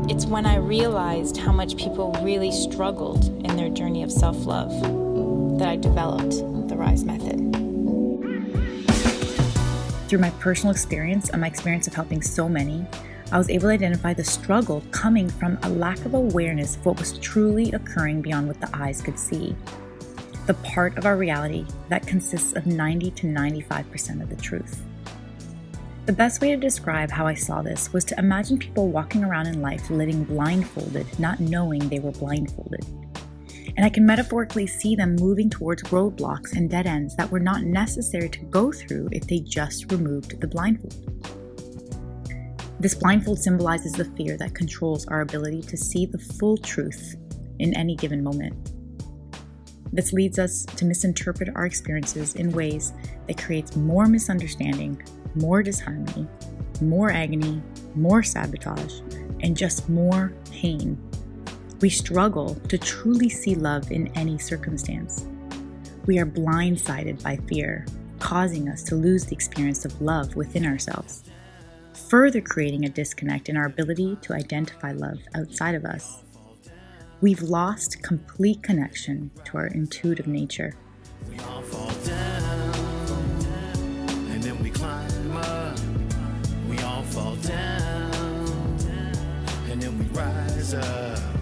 It's when I realized how much people really struggled in their journey of self-love that I developed the RISE method. Through my personal experience and my experience of helping so many, I was able to identify the struggle coming from a lack of awareness of what was truly occurring beyond what the eyes could see. The part of our reality that consists of 90 to 95% of the truth. The best way to describe how I saw this was to imagine people walking around in life living blindfolded, not knowing they were blindfolded. And I can metaphorically see them moving towards roadblocks and dead ends that were not necessary to go through if they just removed the blindfold. This blindfold symbolizes the fear that controls our ability to see the full truth in any given moment. This leads us to misinterpret our experiences in ways that creates more misunderstanding, more disharmony, more agony, more sabotage, and just more pain. We struggle to truly see love in any circumstance. We are blindsided by fear, causing us to lose the experience of love within ourselves, further creating a disconnect in our ability to identify love outside of us. We've lost complete connection to our intuitive nature. We all fall down, and then we climb up. We all fall down, and then we rise up.